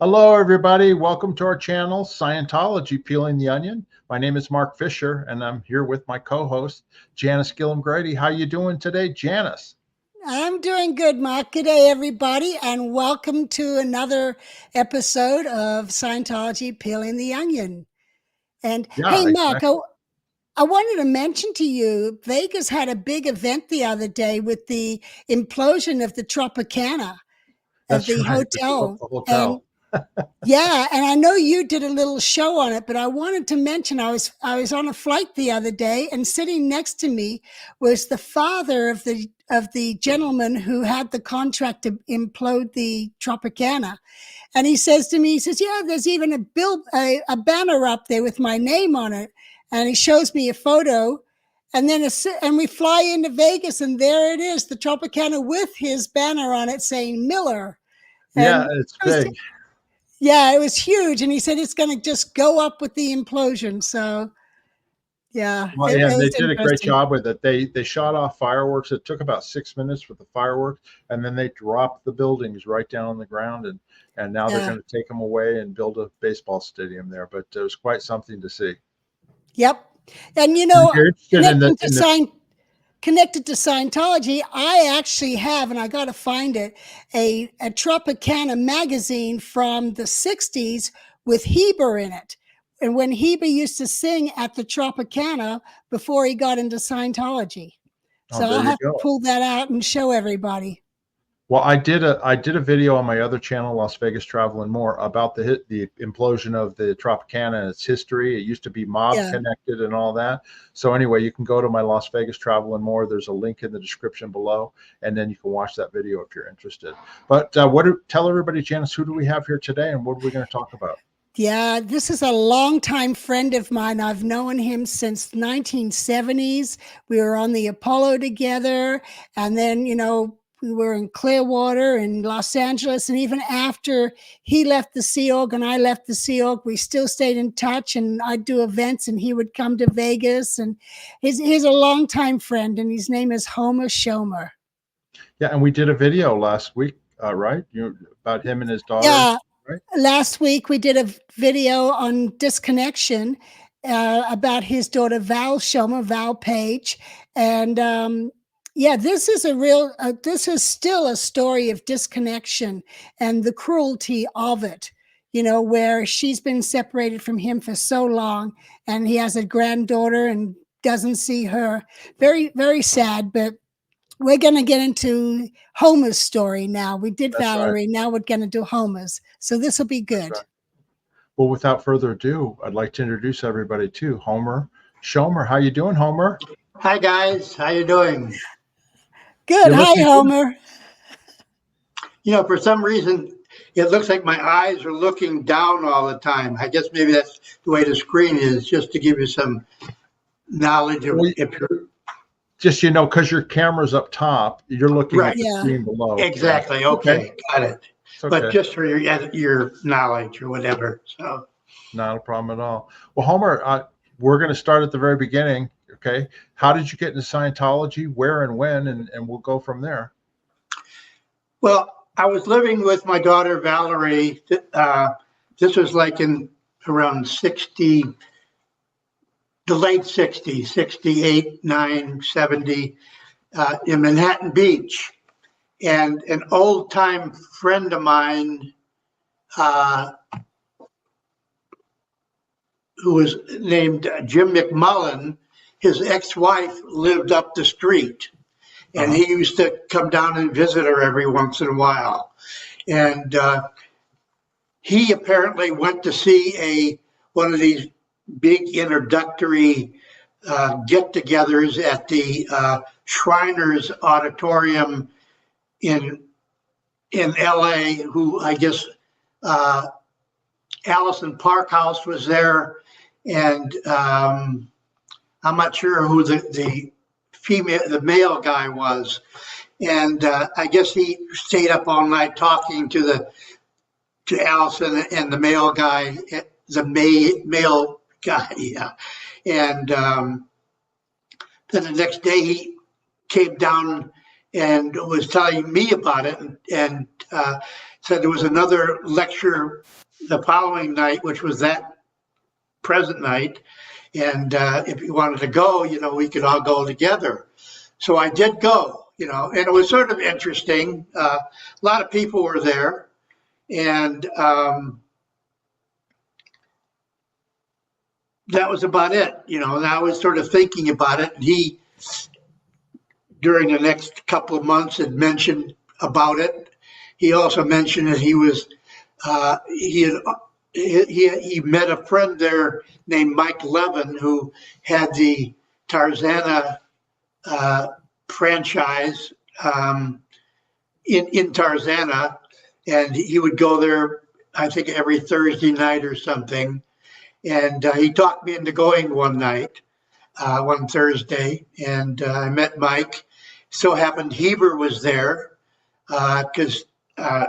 Hello, everybody. Welcome to our channel, Scientology, Peeling the Onion. My name is Mark Fisher, and I'm here with my co-host, Janice Gillum-Grady. How you doing today, Janice? I'm doing good, Mark. Good day, everybody, and welcome to another episode of Scientology, Peeling the Onion. And Yeah, hey, Mark, exactly. I wanted to mention to you, Vegas had a big event the other day with the implosion of the Tropicana at That's the right. The hotel. And hotel. yeah, and I know you did a little show on it, but I wanted to mention I was on a flight the other day, and sitting next to me was the father of the gentleman who had the contract to implode the Tropicana. And he says to me, he says, "Yeah, there's even a banner up there with my name on it." And he shows me a photo, and then and we fly into Vegas, and there it is, the Tropicana with his banner on it saying Miller. Yeah, And it's it was, big. yeah, it was huge. And he said it's going to just go up with the implosion. So, yeah, Well, it yeah, they was did a great interesting. job with it. They shot off fireworks. It took about 6 minutes with the fireworks, and then they dropped the buildings right down on the ground, and now they're Yeah. going to take them away and build a baseball stadium there. But it was quite something to see. Yep. And, And if you're interested in the connected to Scientology, I actually have, and I got to find it, a Tropicana magazine from the 60s with Heber in it. And when Heber used to sing at the Tropicana before he got into Scientology. oh, So there I'll you have to go. pull that out and show everybody. Well, I did a video on my other channel, Las Vegas Travel and More, about the implosion of the Tropicana and its history. It used to be mob Yeah. connected and all that. So anyway, you can go to my Las Vegas Travel and More. There's a link in the description below, and then you can watch that video if you're interested. But tell everybody, Janice, who do we have here today, and what are we going to talk about? Yeah, this is a longtime friend of mine. I've known him since 1970s. We were on the Apollo together, and then, we were in Clearwater and Los Angeles. And even after he left the Sea Org and I left the Sea Org, we still stayed in touch, and I'd do events and he would come to Vegas. And he's a longtime friend, and his name is Homer Schomer. Yeah, and we did a video last week, right? About him and his daughter. Yeah. Right? Last week, we did a video on Disconnection about his daughter, Val Page. And yeah, this is still a story of disconnection and the cruelty of it, where she's been separated from him for so long, and he has a granddaughter and doesn't see her. Very, very sad, but we're going to get into Homer's story now. We did That's right. Valerie. Now we're going to do Homer's. So this will be good. Right. Well, without further ado, I'd like to introduce everybody to Homer Schomer. How you doing, Homer? Hi, guys. How you doing? Good. Hi, Homer. For some reason, it looks like my eyes are looking down all the time. I guess maybe that's the way the screen is, just to give you some knowledge of if you're just because your camera's up top, you're looking right. at the screen below. Exactly. Okay. Got it. Okay. But just for your knowledge or whatever. So not a problem at all. Well, Homer, we're going to start at the very beginning. Okay. How did you get into Scientology? Where and when? And we'll go from there. Well, I was living with my daughter, Valerie. This was like in around 60, the late 60s, 68, 9, 70, in Manhattan Beach. And an old time friend of mine, who was named Jim McMullen, his ex-wife lived up the street. And he used to come down and visit her every once in a while. And he apparently went to see one of these big introductory get-togethers at the Shriners Auditorium in LA, who I guess Allison Parkhouse was there. And I'm not sure who the male guy was. And I guess he stayed up all night talking to Allison and the male guy, male guy, yeah. And then the next day he came down and was telling me about it, and said there was another lecture the following night, which was that present night. And if you wanted to go, we could all go together. So I did go, and it was sort of interesting. A lot of people were there. And that was about it, and I was sort of thinking about it. And he, during the next couple of months, had mentioned about it. He also mentioned that he was, he met a friend there named Mike Levin, who had the Tarzana franchise in Tarzana, and he would go there, I think, every Thursday night or something. And he talked me into going one night, one Thursday, and I met Mike. So happened Heber was there because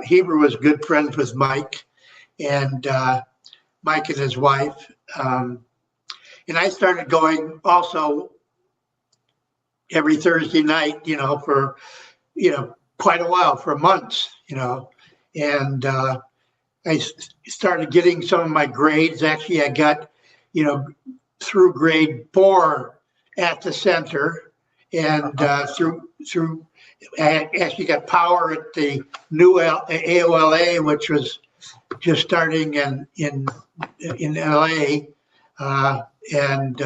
Heber was good friends with Mike, and Mike and his wife. And I started going also every Thursday night, for, quite a while, for months, and I started getting some of my grades. Actually, I got, through grade 4 at the center, and through I actually got power at the new AOLA, which was just starting in LA, and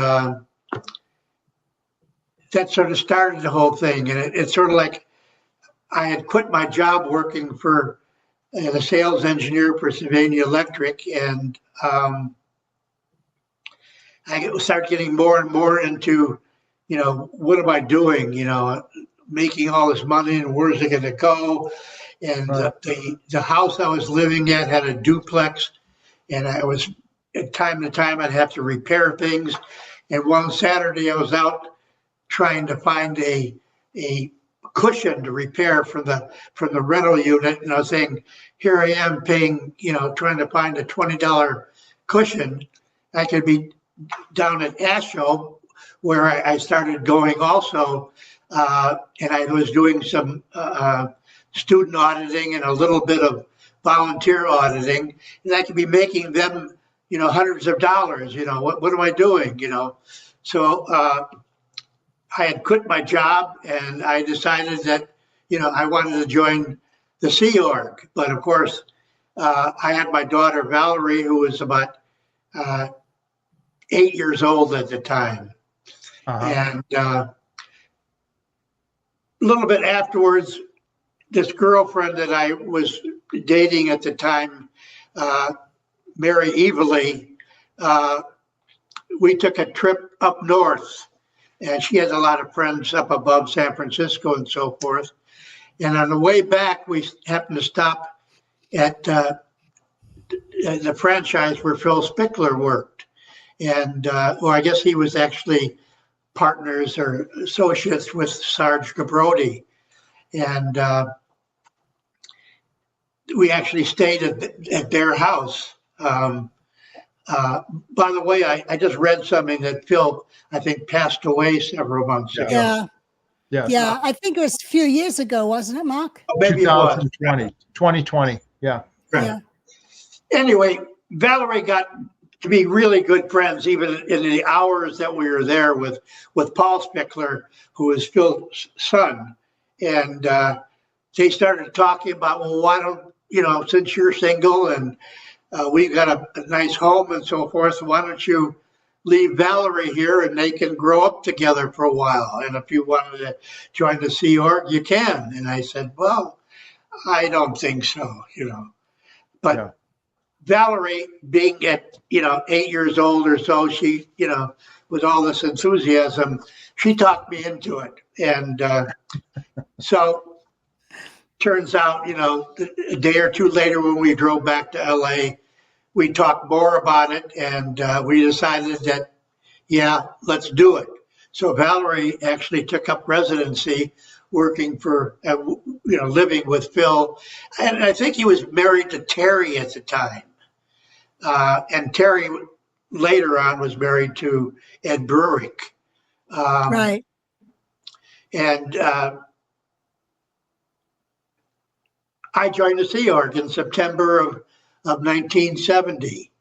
that sort of started the whole thing. And it's sort of like I had quit my job working for the sales engineer for Sylvania Electric, and I started getting more and more into, what am I doing? Making all this money, and where's it going to go? And the house I was living at had a duplex, and I was, at time to time, I'd have to repair things. And one Saturday, I was out trying to find a cushion to repair from the rental unit, and I was saying, here I am paying, trying to find a $20 cushion. I could be down at Asho, where I started going also, and I was doing some student auditing and a little bit of volunteer auditing, and I could be making them, hundreds of dollars. What am I doing? So I had quit my job, and I decided that, I wanted to join the Sea Org. But of course, I had my daughter, Valerie, who was about 8 years old at the time. And a little bit afterwards, this girlfriend that I was dating at the time, Mary Evely, we took a trip up north, and she has a lot of friends up above San Francisco and so forth. And on the way back, we happened to stop at the franchise where Phil Spickler worked. And, I guess he was actually partners or associates with Sarge Gabrodi. And we actually stayed at their house. By the way, I just read something that Phil, I think, passed away several months ago. Yeah. I think it was a few years ago, wasn't it, Mark? Oh, maybe 2020. Yeah. Right. Yeah. Anyway, Valerie got to be really good friends, even in the hours that we were there with Paul Spickler, who is Phil's son. And they started talking about, well, why don't, since you're single and we've got a nice home and so forth, why don't you leave Valerie here and they can grow up together for a while? And if you wanted to join the Sea Org, you can. And I said, well, I don't think so, But yeah. Valerie, being at, 8 years old or so, she, with all this enthusiasm, she talked me into it. And so turns out, a day or two later when we drove back to LA, we talked more about it, and we decided that, yeah, let's do it. So Valerie actually took up residency, working for, living with Phil. And I think he was married to Terry at the time. And Terry later on was married to Ed Berwick. Right. And I joined the Sea Org in September of 1970.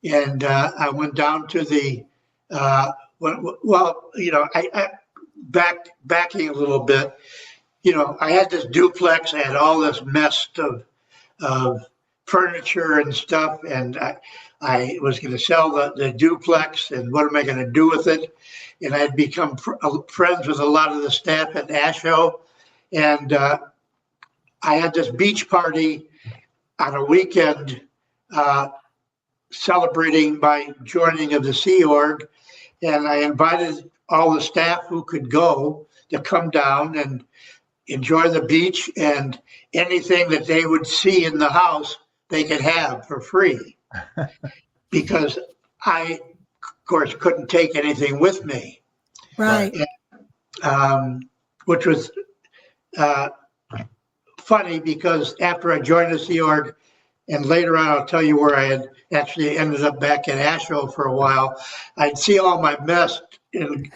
And I went down to the, well, you know, backing a little bit, you know, I had this duplex, I had all this mess of furniture and stuff, and I was going to sell the duplex, and what am I going to do with it? And I'd become friends with a lot of the staff at ASHO, and I had this beach party on a weekend celebrating my joining of the Sea Org, and I invited all the staff who could go to come down and enjoy the beach, and anything that they would see in the house they could have for free, because I, of course, couldn't take anything with me. Right. And, which was funny, because after I joined the Sea Org, and later on I'll tell you where I had actually ended up back at ASHO for a while, I'd see all my mess in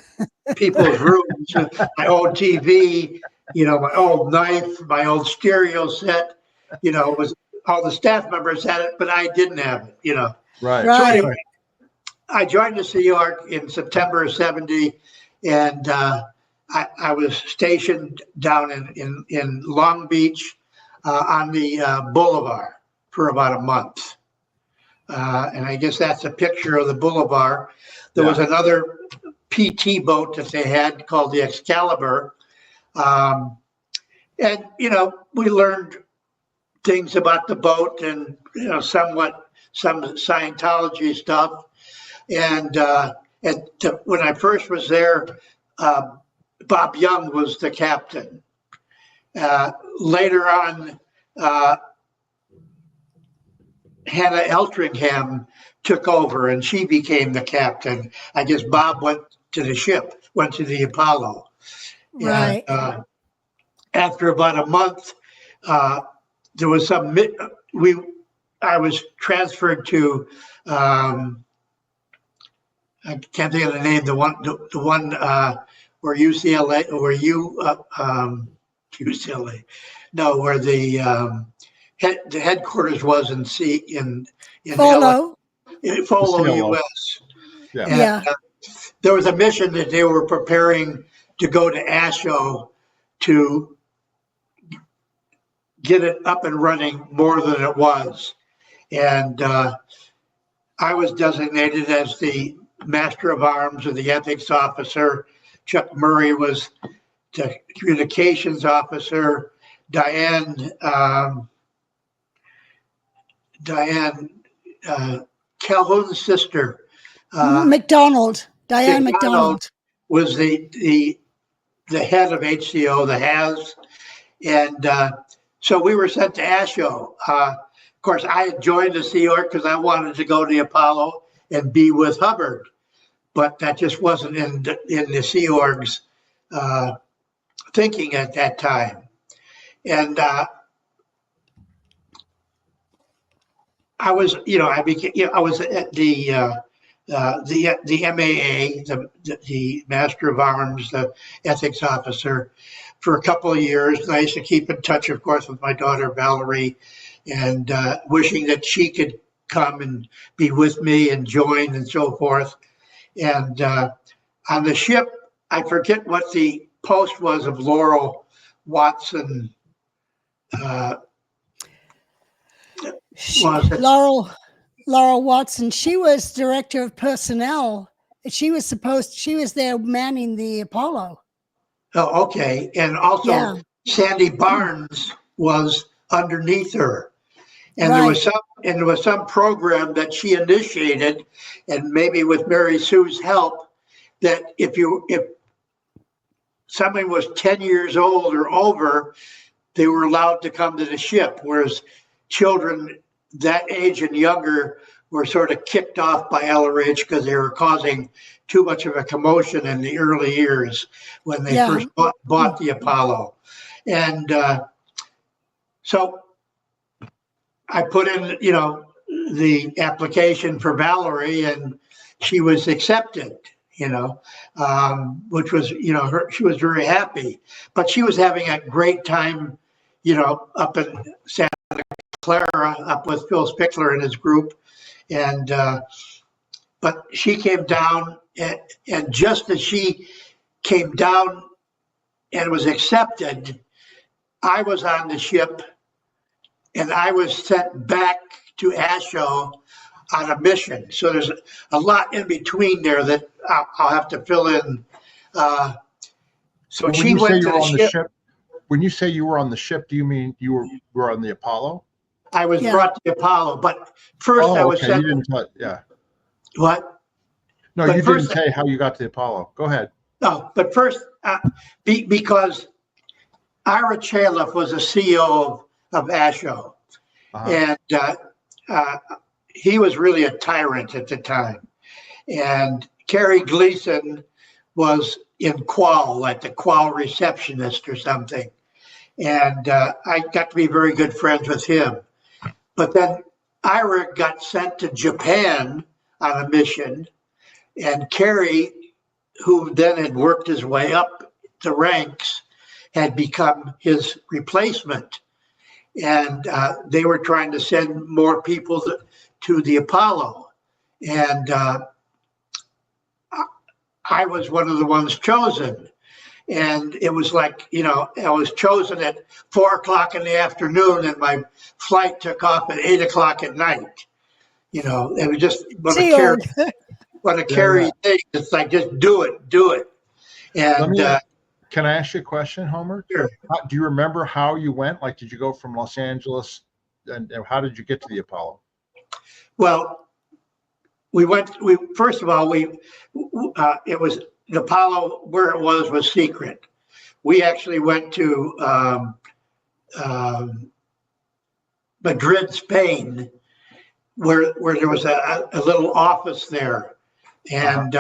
people's rooms, my old TV, you know, my old knife, my old stereo set, you know, was all the staff members had it, but I didn't have it, you know. Right. So anyway, I joined the Sea Org in September of 70, and I was stationed down in Long Beach on the boulevard for about a month. And I guess that's a picture of the boulevard. There was another PT boat that they had called the Excalibur. And, you know, we learned things about the boat and, you know, some Scientology stuff. And when I first was there, Bob Young was the captain. Later on, Hannah Eltringham took over, and she became the captain. I guess Bob went to the ship, went to the Apollo. Right. And, after about a month, there was I was transferred to, I can't think of the name, the one where UCLA, UCLA, no, where the headquarters was in Polo. Polo, US. Yeah. And, there was a mission that they were preparing to go to ASHO to get it up and running more than it was. And I was designated as the Master of Arms or the Ethics Officer. Chuck Murray was the Communications Officer. Diane Calhoun's sister, Diane McDonald was the head of HCO, the HAS, and so we were sent to ASHO. Of course, I had joined the Sea Org because I wanted to go to the Apollo and be with Hubbard, but that just wasn't in the Sea Org's thinking at that time. And I was, you know, I was at the MAA, the Master of Arms, the Ethics Officer, for a couple of years. And I used to keep in touch, of course, with my daughter Valerie, and wishing that she could come and be with me and join and so forth. And on the ship, I forget what the post was of Laurel Watson. Laurel Watson. She was director of personnel. She was there manning the Apollo. Oh, okay. And also Sandy Barnes was underneath her. And there was some program that she initiated, and maybe with Mary Sue's help, that if someone was 10 years old or over, they were allowed to come to the ship, whereas children that age and younger were sort of kicked off by LRH because they were causing too much of a commotion in the early years when they first bought the Apollo. And so I put in, you know, the application for Valerie, and she was accepted, you know, which was, you know, she was very happy, but she was having a great time up in Santa Clara, up with Phil Spickler and his group. And, but she came down, and just as she came down and was accepted, I was on the ship and I was sent back to Asho on a mission. So there's a lot in between there that I'll have to fill in. So she went to the ship. When you say you were on the ship, do you mean you were on the Apollo? I was brought to the Apollo, but first I was sent. You didn't tell, yeah. What? No, you didn't say how you got to the Apollo. Go ahead. No, but first, because Ira Chaliff was the CEO of Asho, and he was really a tyrant at the time. And Kerry Gleason was in Qual, like the Qual receptionist or something. And I got to be very good friends with him. But then Ira got sent to Japan on a mission, and Kerry, who then had worked his way up the ranks, had become his replacement. And they were trying to send more people to the Apollo. And I was one of the ones chosen. And it was like, I was chosen at 4:00 in the afternoon, and my flight took off at 8:00 at night. It was just what a carry thing. It's like, just do it. And can I ask you a question, Homer? Sure. Do you remember how you went? Like, did you go from Los Angeles, and how did you get to the Apollo? Well, first of all, it was the Apollo, where it was secret. We actually went to Madrid, Spain, where there was a little office there. And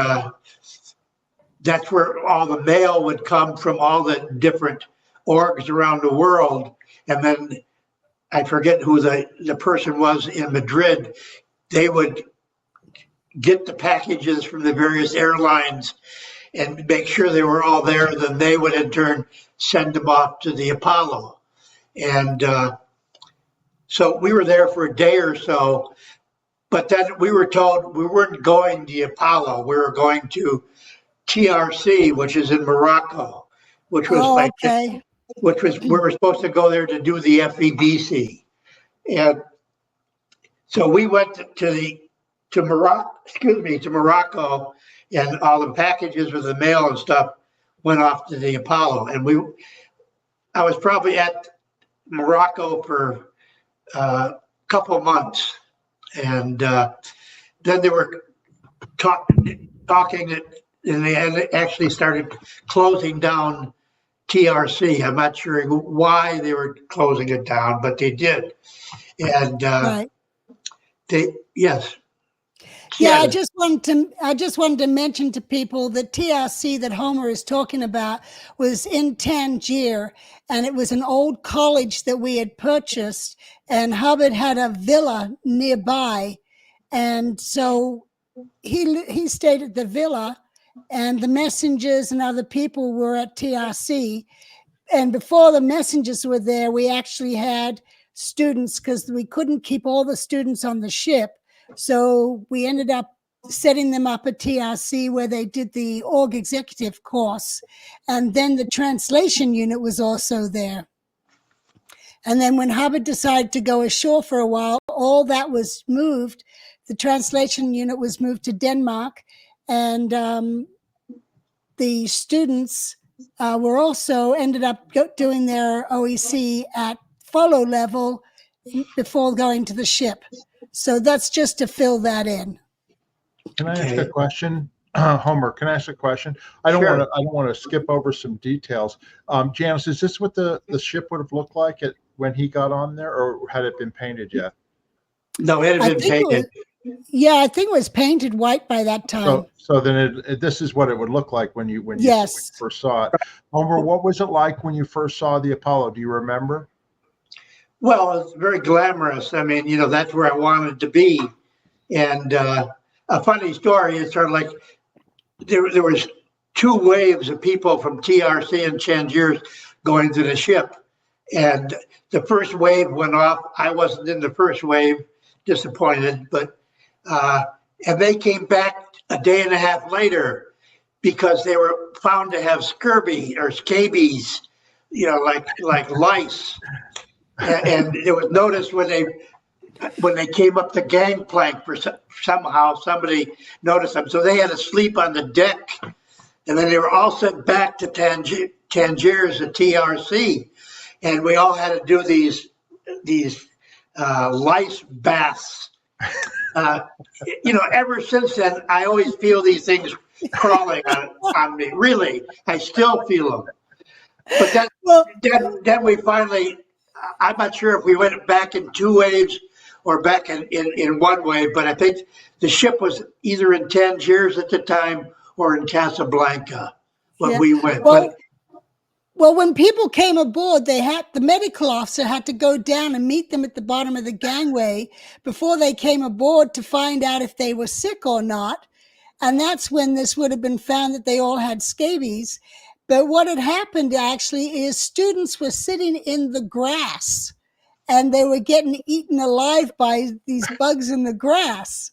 that's where all the mail would come from all the different orgs around the world. And then I forget who the person was in Madrid. They would get the packages from the various airlines and make sure they were all there. Then they would in turn send them off to the Apollo. And so we were there for a day or so, but then we were told we weren't going to the Apollo. We were going to TRC, which is in Morocco, which was we were supposed to go there to do the FEDC. And so we went to Morocco, and all the packages with the mail and stuff went off to the Apollo. And I was probably at Morocco for a couple of months. And then they were talking that, and they actually started closing down TRC. I'm not sure why they were closing it down, but they did. And yes. Yeah, I just wanted to mention to people that TRC that Homer is talking about was in Tangier, and it was an old college that we had purchased, and Hubbard had a villa nearby, and so he stayed at the villa, and the messengers and other people were at TRC. And before the messengers were there, we actually had students, because we couldn't keep all the students on the ship. So we ended up setting them up at TRC, where they did the org executive course. And then the translation unit was also there. And then when Hubbard decided to go ashore for a while, all that was moved. The translation unit was moved to Denmark. And the students were also ended up doing their OEC at follow level before going to the ship. So that's just to fill that in. Can I ask a question, Homer? Can I ask a question? I don't want to skip over some details. Janice, is this what the ship would have looked like when he got on there, or had it been painted yet? No, it had been painted. I think it was painted white by that time. So then this is what it would look like when you first saw it. Homer, what was it like when you first saw the Apollo? Do you remember? Well, it's very glamorous. I mean, that's where I wanted to be. And a funny story is sort of like there was two waves of people from TRC and Tangier going to the ship. And the first wave went off. I wasn't in the first wave, disappointed, but and they came back a day and a half later because they were found to have scurvy or scabies, like lice. And it was noticed when they came up the gangplank somehow somebody noticed them, so they had to sleep on the deck, and then they were all sent back to Tangiers at TRC, and we all had to do these lice baths. Ever since then, I always feel these things crawling on me. Really, I still feel them. But then we finally, I'm not sure if we went back in 2 waves or back in 1 wave, but I think the ship was either in Tangiers at the time or in Casablanca when we went. Well, when people came aboard, the medical officer had to go down and meet them at the bottom of the gangway before they came aboard to find out if they were sick or not. And that's when this would have been found that they all had scabies. But what had happened actually is students were sitting in the grass and they were getting eaten alive by these bugs in the grass.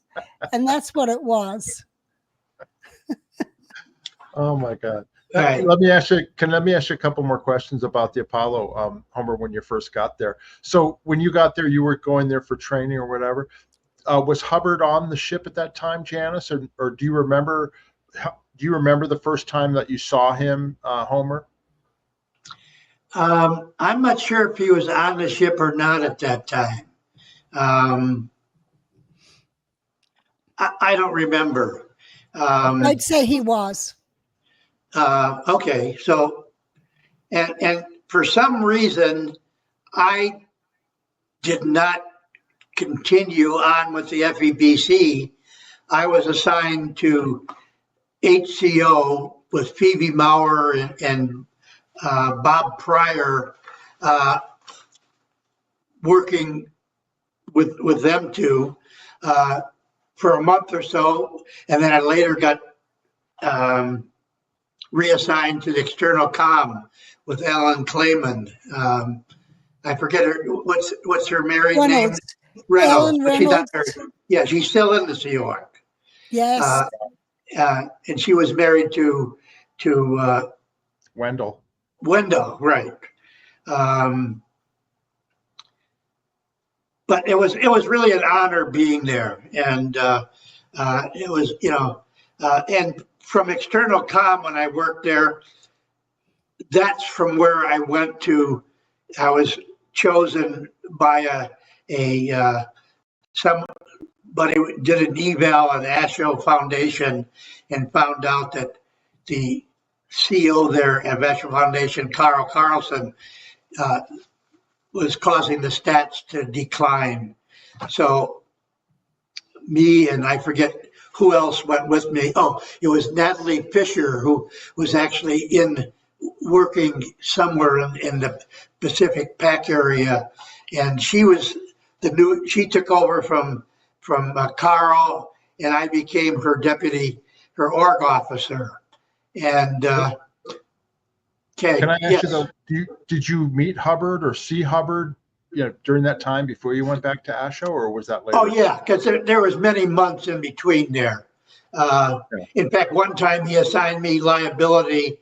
And that's what it was. Oh my God. Right. Let me ask you a couple more questions about the Apollo, Homer, when you first got there. So when you got there, you were going there for training or whatever. Was Hubbard on the ship at that time, Janice, or do you remember the first time that you saw him, Homer? I'm not sure if he was on the ship or not at that time. I don't remember. I'd say he was. Okay, so, and for some reason, I did not continue on with the FEBC. I was assigned to HCO with Phoebe Maurer and Bob Pryor, working with them two for a month or so, and then I later got reassigned to the external comm with Ellen Clayman. I forget her. What's her married name? Reynolds. Ellen Reynolds. She's still in the Sea York. Yes. And she was married to Wendell. Wendell, right? But it was really an honor being there, and it was and from external comm when I worked there, that's from where I went to. I was chosen by somebody did an eval at Asho Foundation and found out that the CEO there at Asho Foundation, Carl Carlson, was causing the stats to decline. So me and I forget who else went with me. Oh, it was Natalie Fisher, who was actually working somewhere in the Pacific Pac area, and she was she took over from Carl, and I became her deputy, her org officer. And okay, can I ask you though, did you meet Hubbard or see Hubbard, during that time before you went back to Asho, or was that later? Oh yeah, because there was many months in between there. In fact, one time he assigned me liability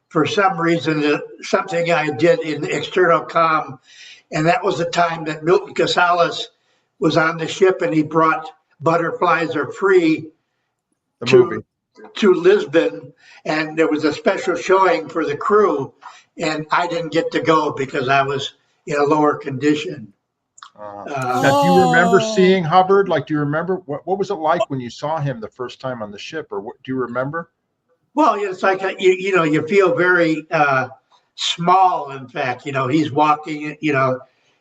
for some reason, something I did in external comm, and that was the time that Milton Casales was on the ship, and he brought Butterflies Are Free to Lisbon, and there was a special showing for the crew, and I didn't get to go because I was in a lower condition. Now, do you remember seeing Hubbard? Like, do you remember what was it like when you saw him the first time on the ship, or what do you remember? Well, it's like you feel very small. In fact, he's walking,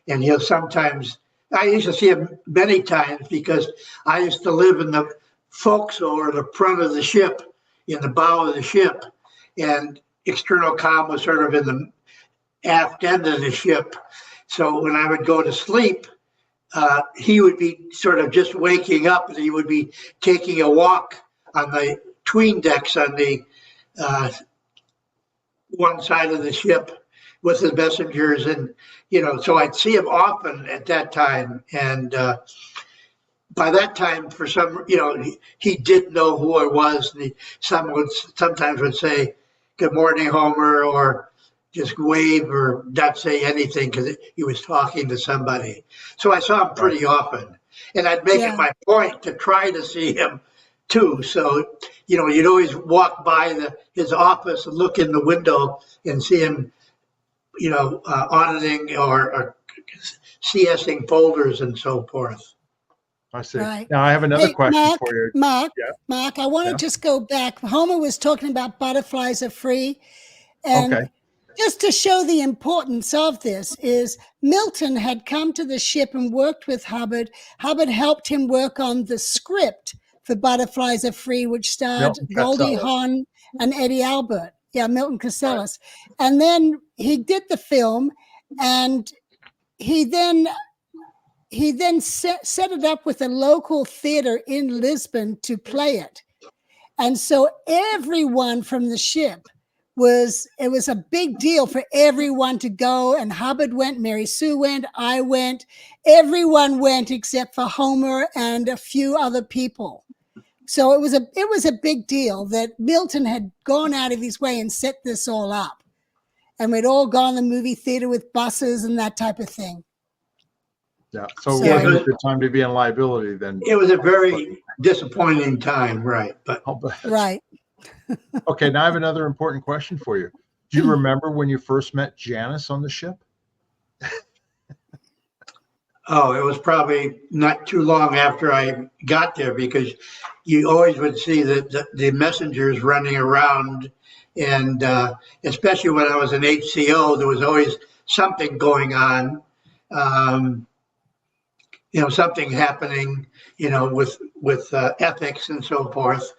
and he'll sometimes. I used to see him many times because I used to live in the forecastle or the front of the ship, in the bow of the ship, and external comm was sort of in the aft end of the ship. So when I would go to sleep, he would be sort of just waking up, and he would be taking a walk on the tween decks on the one side of the ship, with his messengers, and so I'd see him often at that time, and by that time, for some, he did know who I was, and sometimes would say, "Good morning, Homer," or just wave or not say anything because he was talking to somebody. So I saw him pretty often, and I'd make it my point to try to see him too. So, you'd always walk by his office and look in the window and see him, auditing or CSing folders and so forth. I see. Right. Now I have another question for you. Mark, I want to just go back. Homer was talking about butterflies are free. And just to show the importance of this is Milton had come to the ship and worked with Hubbard. Hubbard helped him work on the script for Butterflies Are Free, which starred Goldie Hawn and Eddie Albert. Yeah, Milton Casellas. Right. And then he did the film, and he then set it up with a local theater in Lisbon to play it. And so everyone from the ship it was a big deal for everyone to go. And Hubbard went, Mary Sue went, I went, everyone went except for Homer and a few other people. So it was a big deal that Milton had gone out of his way and set this all up. And we'd all gone to the movie theater with buses and that type of thing. Yeah. So it wasn't a good time to be in liability then. It was a very disappointing time, right? But right. Okay, now I have another important question for you. Do you remember when you first met Janice on the ship? Oh, it was probably not too long after I got there, because you always would see the messengers running around, and especially when I was in HCO, there was always something going on. Something happening, with ethics and so forth.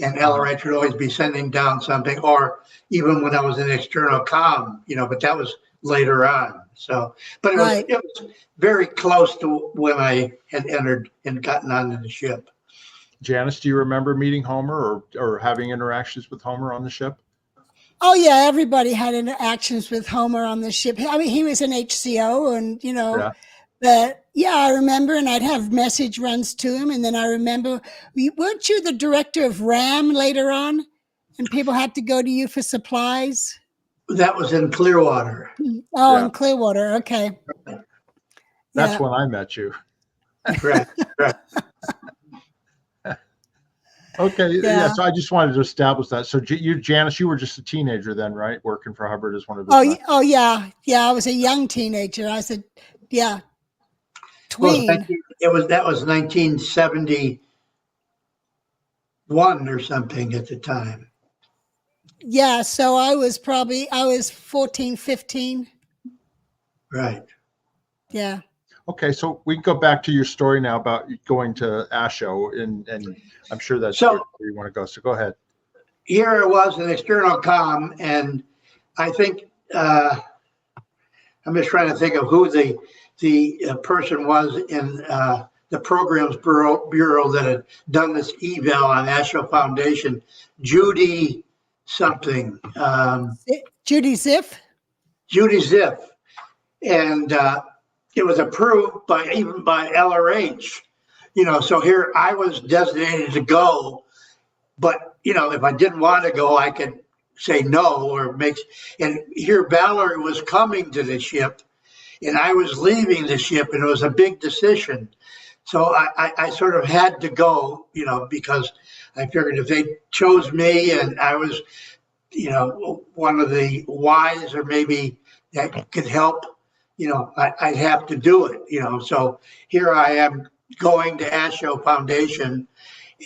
And Ellerite would always be sending down something, or even when I was in external comm, but that was later on. So, but it was very close to when I had entered and gotten onto the ship. Janice, do you remember meeting Homer or having interactions with Homer on the ship? Oh yeah, everybody had interactions with Homer on the ship. I mean, he was an HCO, and but I remember, and I'd have message runs to him. And then I remember, weren't you the director of RAM later on? And people had to go to you for supplies? That was in Clearwater. Oh, in Clearwater. Okay. That's when I met you. Right. Okay. Yeah. So I just wanted to establish that. So Janice, you were just a teenager then, right? Working for Hubbard as one of his Oh yeah. I was a young teenager. I said, tween. Well, that was 1971 or something at the time. Yeah, so I was 14, 15. Right. Yeah. Okay, so we can go back to your story now about going to ASHO, and I'm sure that's where you want to go. So go ahead. Here it was in external comm, and I think I'm just trying to think of who the person was in the programs bureau that had done this eval on ASHO Foundation. Judy something. Judy Ziff. Judy Ziff, and it was approved even by LRH. So here I was designated to go, but if I didn't want to go, I could say no and here Valerie was coming to the ship, and I was leaving the ship, and it was a big decision. So I sort of had to go, because I figured if they chose me and I was, one of the wise, or maybe that could help, I'd have to do it, So here I am going to ASHO Foundation,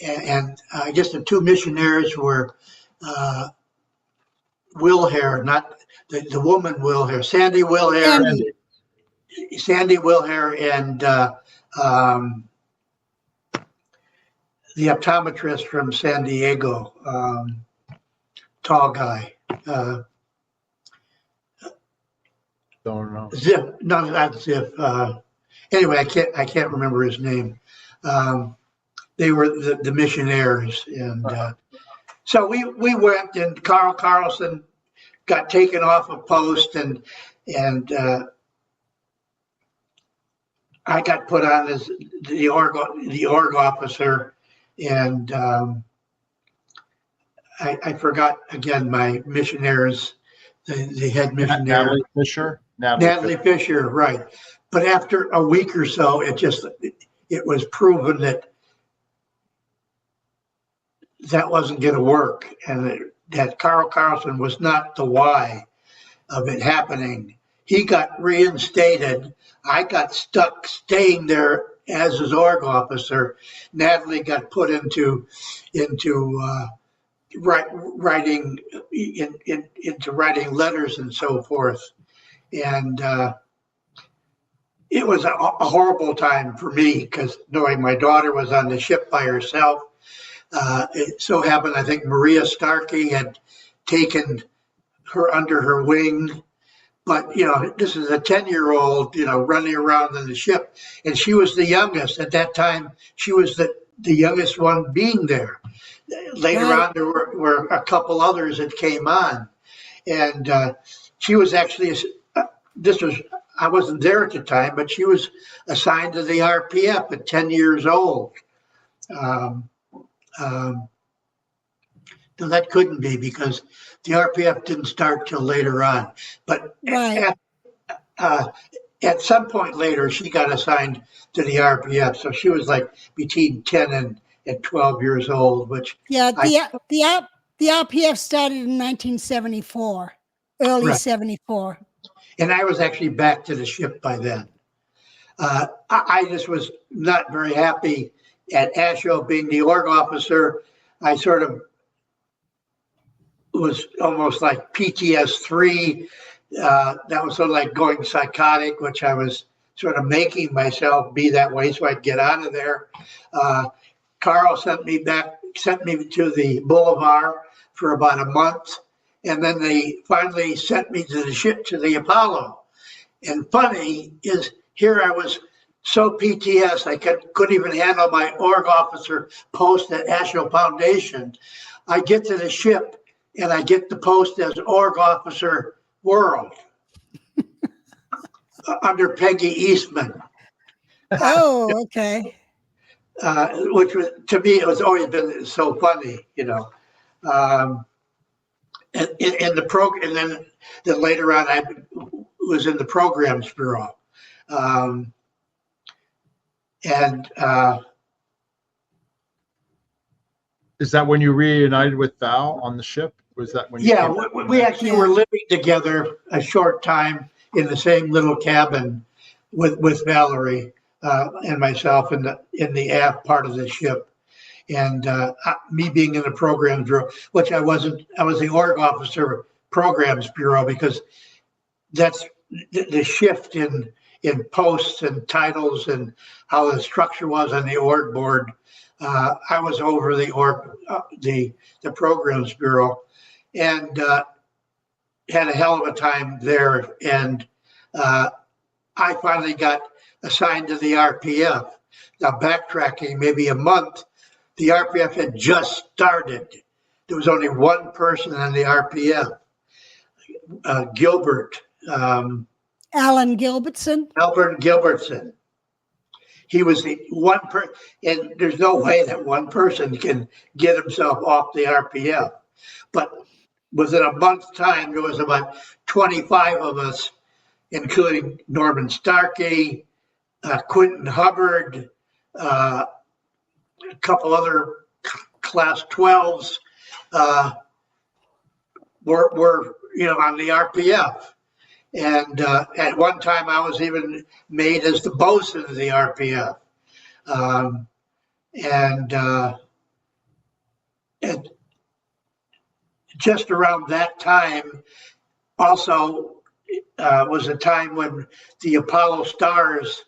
and I guess the two missionaries were Wilhair, not the woman Wilhair, Sandy Wilhair. Sandy Wilhair and the optometrist from San Diego, tall guy. Don't know. Ziff, no, not Ziff. Anyway, I can't remember his name. They were the missionaries, and so we went, and Carl Carlson got taken off a post, and I got put on as the org officer, and I forgot again my missionaries, the head missionary, Natalie Fisher. Natalie Fisher, right? But after a week or so, it was proven that wasn't going to work, and that Carl Carlson was not the why of it happening. He got reinstated. I got stuck staying there as his org officer. Natalie got put into writing letters and so forth, and it was a horrible time for me because knowing my daughter was on the ship by herself. It so happened, I think Maria Starkey had taken her under her wing. But, this is a 10-year-old, running around on the ship. And she was the youngest. At that time, she was the youngest one being there. Later on, there were a couple others that came on. And she was actually, I wasn't there at the time, but she was assigned to the RPF at 10 years old. No, that couldn't be because the RPF didn't start till later on. But at some point later, she got assigned to the RPF. So she was like between 10 and 12 years old, which the RPF started in 1974, early 74. And I was actually back to the ship by then. I just was not very happy at ASHO being the org officer. I sort of was almost like PTS3. That was sort of like going psychotic, which I was sort of making myself be that way so I'd get out of there. Carl sent me to the Boulevard for about a month. And then they finally sent me to the ship, to the Apollo. And funny is, here I was so PTS, I couldn't even handle my org officer post at National Foundation. I get to the ship and I get the post as org officer world under Peggy Eastman. Oh, okay. Which was, to me, it was always been so funny, And in the program, and then later on, I was in the Programs Bureau, is that when you reunited with Val on the ship? Was that when? We actually were living together a short time in the same little cabin with Valerie and myself in the aft part of the ship. And me being in the Programs Bureau, which I wasn't, I was the org officer Programs Bureau, because that's the shift in posts and titles and how the structure was on the org board. I was over the Programs Bureau, and had a hell of a time there. And I finally got assigned to the RPF. Now, backtracking maybe a month, the RPF had just started. There was only one person in the RPF, Gilbert. Alan Gilbertson. Albert Gilbertson. He was the one person, and there's no way that one person can get himself off the RPF. But within a month's time, there was about 25 of us, including Norman Starkey, Quentin Hubbard, a couple other class 12s were on the RPF. And at one time, I was even made as the bosun of the RPF. And just around that time, also was a time when the Apollo stars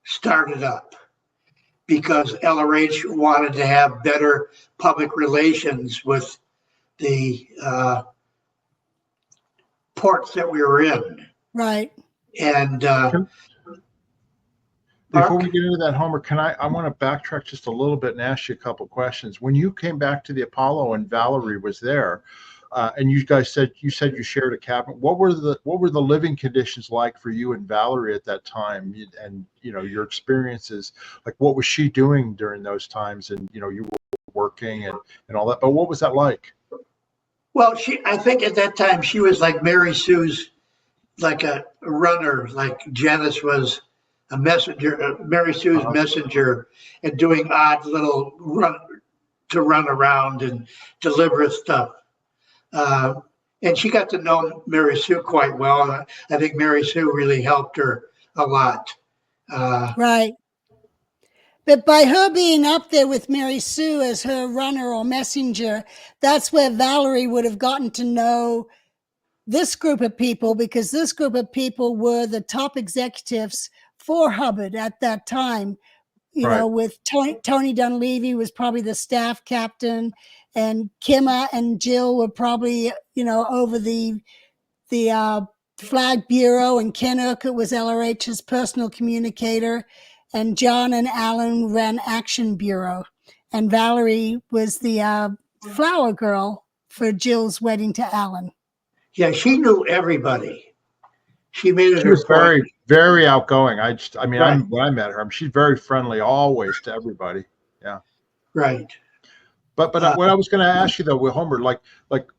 started up, because LRH wanted to have better public relations with the ports that we were in. Right. And before we get into that, Homer, I want to backtrack just a little bit and ask you a couple questions. When you came back to the Apollo and Valerie was there, And you guys said you shared a cabin. What were the living conditions like for you and Valerie at that time? And your experiences, like what was she doing during those times? And you were working and all that. But what was that like? Well, I think at that time she was like Mary Sue's, like a runner, like Janice was a messenger, Mary Sue's messenger, and doing odd little run around and deliver stuff. And she got to know Mary Sue quite well. And I think Mary Sue really helped her a lot. Right. But by her being up there with Mary Sue as her runner or messenger, that's where Valerie would have gotten to know this group of people, because this group of people were the top executives for Hubbard at that time. With Tony Dunleavy was probably the staff captain, and Kimmer and Jill were probably, over the Flag Bureau, and Ken Urquhart was LRH's personal communicator, and John and Alan ran Action Bureau, and Valerie was the flower girl for Jill's wedding to Alan. Yeah, she knew everybody. She made it. She was very, very outgoing. When I met her, she's very friendly always to everybody. Yeah. Right. But what I was going to ask you though, with Homer, like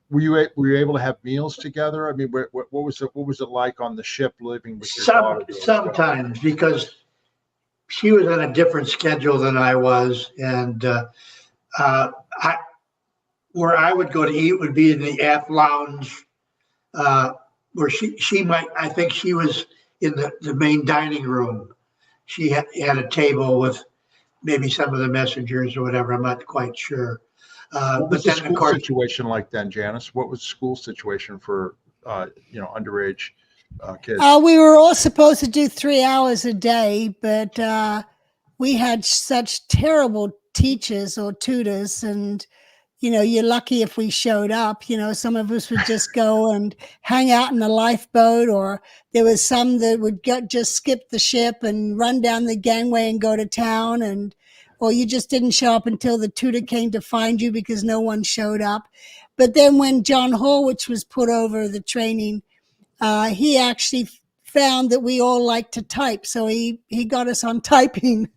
were you able to have meals together? I mean, what was it like on the ship living with your daughter? Sometimes, because she was on a different schedule than I was, and where I would go to eat would be in the aft lounge, where she might. I think she was in the main dining room. She had a table with maybe some of the messengers or whatever. I'm not quite sure. What was the school situation like then, Janice? What was the school situation for underage kids? We were all supposed to do 3 hours a day, but we had such terrible teachers or tutors, and you're lucky if we showed up. Some of us would just go and hang out in the lifeboat, or there was some that would just skip the ship and run down the gangway and go to town, or you just didn't show up until the tutor came to find you because no one showed up. But then when John Horwich was put over the training, he actually found that we all liked to type, so he got us on typing.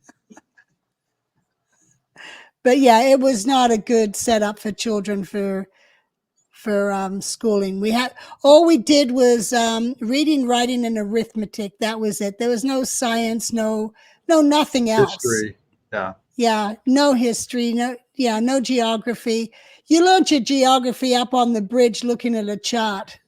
But yeah, it was not a good setup for children for schooling. All we did was reading, writing, and arithmetic. That was it. There was no science, no nothing else. History, yeah. Yeah, no history, no geography. You learned your geography up on the bridge looking at a chart.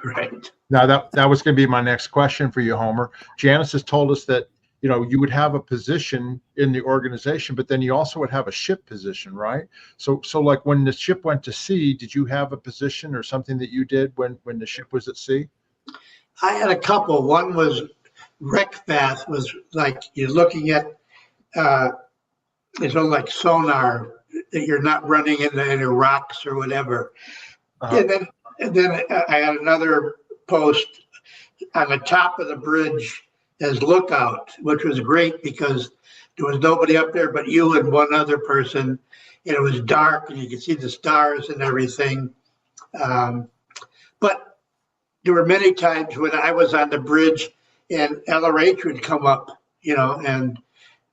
Right. Now that was going to be my next question for you, Homer. Janice has told us that you would have a position in the organization, but then you also would have a ship position, right? So like when the ship went to sea, did you have a position or something that you did when the ship was at sea? I had a couple. One was wreck path, was like you're looking at it's like sonar, that you're not running into any rocks or whatever. And then I had another post on the top of the bridge as lookout, which was great because there was nobody up there but you and one other person, and it was dark and you could see the stars and everything. But there were many times when I was on the bridge and LRH would come up, and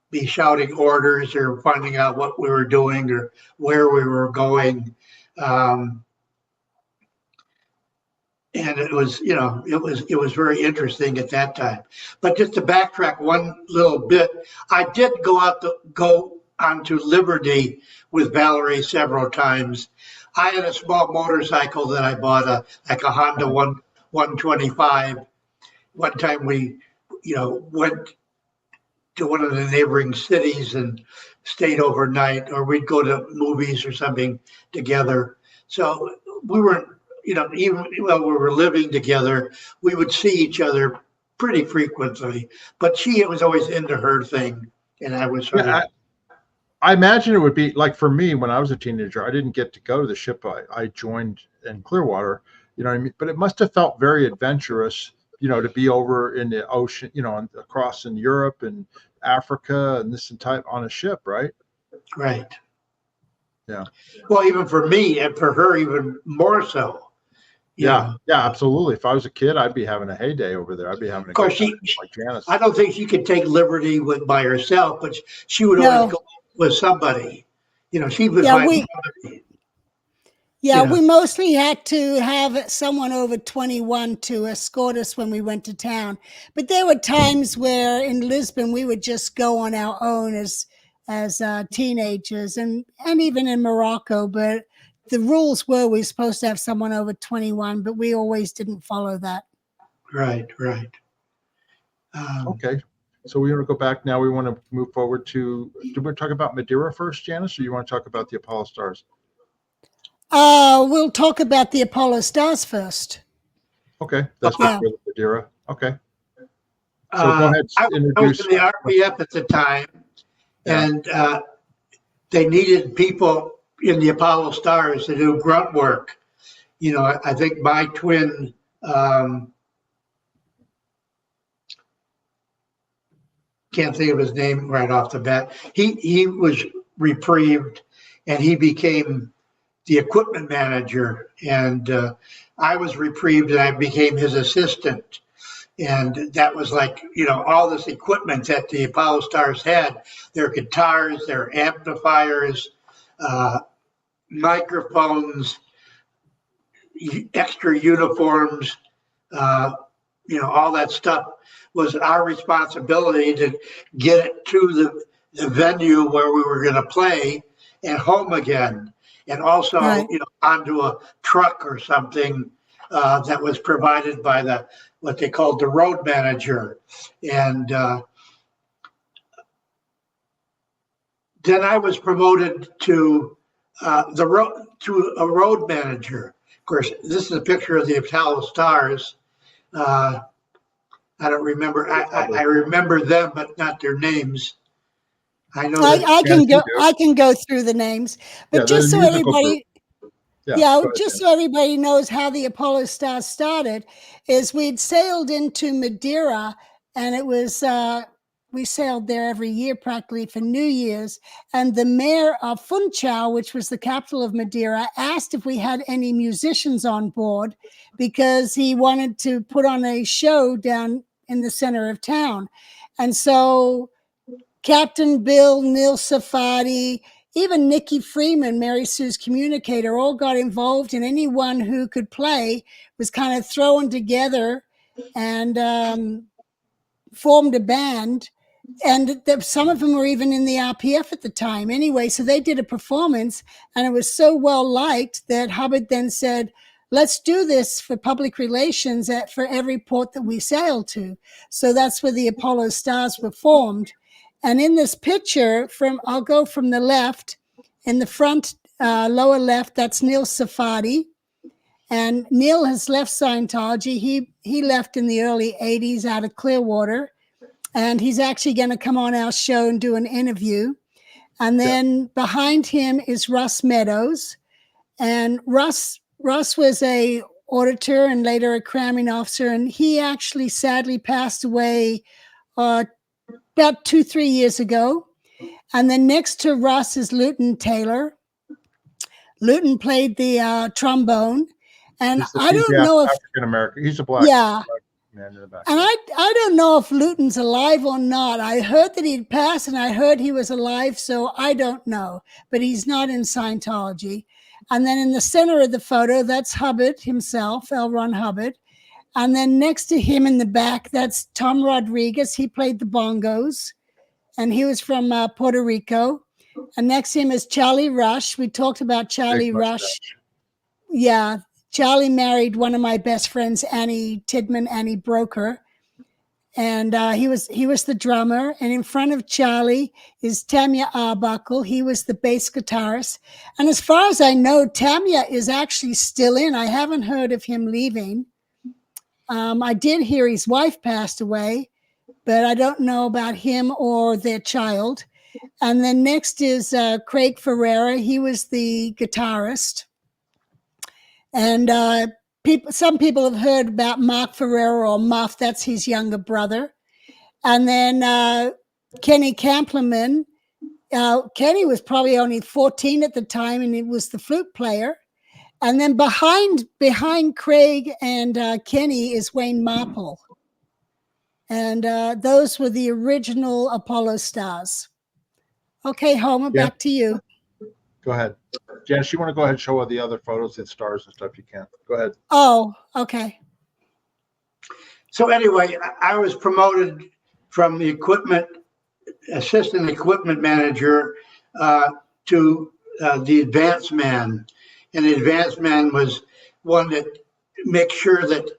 be shouting orders or finding out what we were doing or where we were going. And it was, it was very interesting at that time. But just to backtrack one little bit, I did go onto Liberty with Valerie several times. I had a small motorcycle that I bought, like a Honda 125. One time we, went to one of the neighboring cities and stayed overnight, or we'd go to movies or something together. So we weren't, even while we were living together, we would see each other pretty frequently. But she was always into her thing, and I was sort of. I imagine it would be like for me when I was a teenager. I didn't get to go to the ship. I joined in Clearwater, what I mean? But it must have felt very adventurous, to be over in the ocean, and across in Europe and Africa and this and type on a ship, right? Right. Yeah. Well, even for me and for her, even more so. You Yeah. know. Yeah. Absolutely. If I was a kid, I'd be having a heyday over there. I'd be having a Of course, good time, like Janice. I don't think she could take liberty with by herself, but she would always No. go with somebody. You know, she would Yeah, find we somebody. yeah, You know, we mostly had to have someone over 21 to escort us when we went to town. But there were times where in Lisbon we would just go on our own as teenagers, and even in Morocco. But the rules were we were supposed to have someone over 21, but we always didn't follow that. right, right. Okay. So we want to go back now. We want to move forward to, do we want to talk about Madeira first, Janice, or you want to talk about the Apollo stars? We'll talk about the Apollo stars first. Okay. That's Yeah. before the Madeira. Okay. So go ahead, I was introduce. in the RPF at the time, Yeah. and they needed people in the Apollo stars to do grunt work. You know, I think my twin, can't think of his name right off the bat. He was reprieved, and he became the equipment manager, and I was reprieved, and I became his assistant. And that was like, you know, all this equipment that the Apollo stars had, their guitars, their amplifiers, microphones, extra uniforms, you know, all that stuff was our responsibility to get it to the venue where we were going to play and home again. And also, Right. you know, onto a truck or something that was provided by what they called the road manager. And then I was promoted to a road manager. Of course, this is a picture of the Apollo stars. I don't remember. I remember them, but not their names. I know that. I can Yes, you go. do. I can go through the names, Yeah, but they're just a so musical group. everybody, Yeah. Go ahead, just Janice. so everybody knows how the Apollo stars started, is we'd sailed into Madeira, and it was we sailed there every year practically for New Year's, and the mayor of Funchal, which was the capital of Madeira, asked if we had any musicians on board because he wanted to put on a show down in the center of town, and so Captain Bill, Neil Safadi, even Nikki Freeman, Mary Sue's communicator, all got involved, and anyone who could play was kind of thrown together and formed a band. And some of them were even in the RPF at the time anyway. So they did a performance, and it was so well liked that Hubbard then said, let's do this for public relations for every port that we sail to. So that's where the Apollo stars were formed. And in this picture, I'll go from the left. In the front lower left, that's Neil Safadi. And Neil has left Scientology. He left in the early 80s out of Clearwater. And he's actually going to come on our show and do an interview. And then behind him is Russ Meadows. And Russ was a auditor and later a cramming officer. And he actually sadly passed away about 2-3 years ago. And then next to Russ is Luton Taylor. Luton played the trombone. And I don't know if African American. He's a black man in the back. And I don't know if Luton's alive or not. I heard that he'd passed, and I heard he was alive, so I don't know. But he's not in Scientology. And then in the center of the photo, that's Hubbard himself, L. Ron Hubbard. And then next to him in the back, that's Tom Rodriguez. He played the bongos, and he was from Puerto Rico. And next to him is Charlie Rush. We talked about Charlie Rush. Yeah. Charlie married one of my best friends, Annie Tidman, Annie Broker. And he was the drummer. And in front of Charlie is Tamia Arbuckle. He was the bass guitarist. And as far as I know, Tamia is actually still in. I haven't heard of him leaving. I did hear his wife passed away, but I don't know about him or their child. And then next is Craig Ferreira. He was the guitarist. And some people have heard about Mark Ferreira or Muff. That's his younger brother. And then Kenny Kampleman Kenny was probably only 14 at the time, and he was the flute player. And then behind Craig and Kenny is Wayne Marple. And those were the original Apollo stars. Okay, Homer, Yeah. back to you. Go ahead. Janice, you want to go ahead and show all the other photos and stars and stuff you can. Go ahead. Oh, okay. So anyway, I was promoted from the assistant equipment manager to the advanced man. And the advanced man was one that makes sure that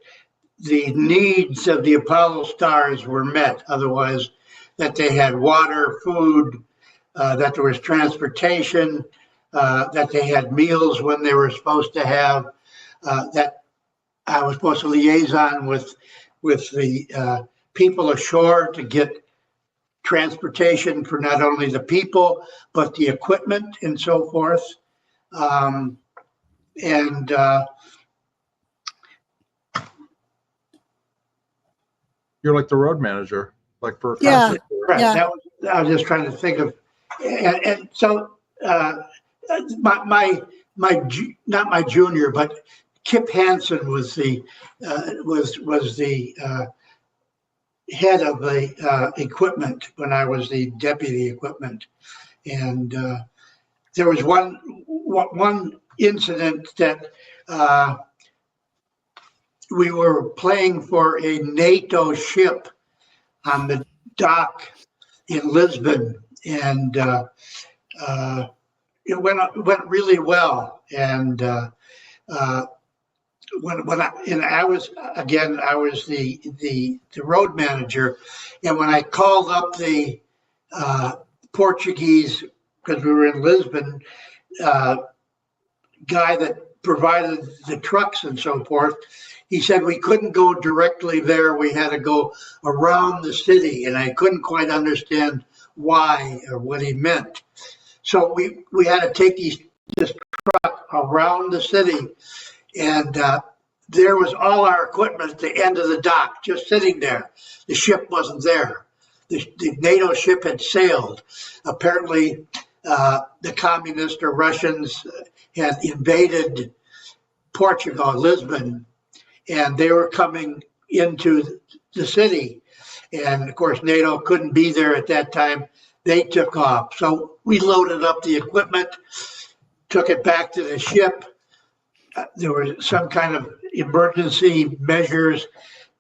the needs of the Apollo stars were met. Otherwise, that they had water, food, that there was transportation, that they had meals when they were supposed to have, that I was supposed to liaison with the people ashore to get transportation for not only the people, but the equipment and so forth. You're like the road manager, like for a Yeah. concert. Right. Yeah. I was just trying to think of, and so not my junior, but Kip Hansen was the head of the equipment when I was the deputy equipment, and there was one incident that we were playing for a NATO ship on the dock in Lisbon, and it went really well. And when I was the road manager, and when I called up the Portuguese, because we were in Lisbon, guy that provided the trucks and so forth, he said we couldn't go directly there. We had to go around the city, and I couldn't quite understand why or what he meant. So we had to take this truck around the city, and there was all our equipment at the end of the dock, just sitting there. The ship wasn't there. The NATO ship had sailed. Apparently, the communists or Russians had invaded Portugal, Lisbon, and they were coming into the city. And of course, NATO couldn't be there at that time. They took off. So we loaded up the equipment, took it back to the ship. There was some kind of emergency measures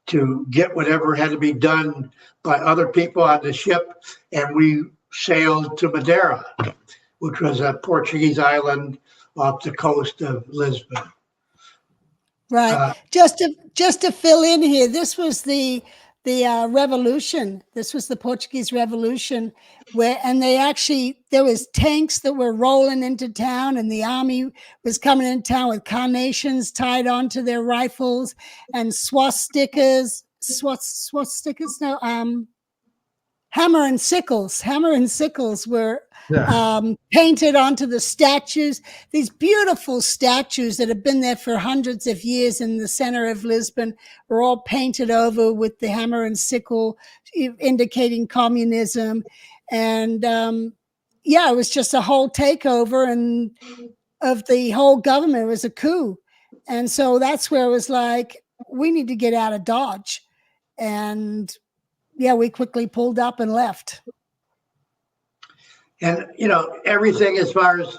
to get whatever had to be done by other people on the ship. And we sailed to Madeira, which was a Portuguese island off the coast of Lisbon. Right. Just to fill in here, this was the revolution. This was the Portuguese Revolution, there was tanks that were rolling into town, and the army was coming into town with carnations tied onto their rifles and swastikas. No, hammer and sickles. Hammer and sickles were painted onto the statues. These beautiful statues that have been there for hundreds of years in the center of Lisbon were all painted over with the hammer and sickle, indicating communism. And it was just a whole takeover and of the whole government. It was a coup. And so that's where it was like, we need to get out of Dodge. And we quickly pulled up and left. And, everything as far as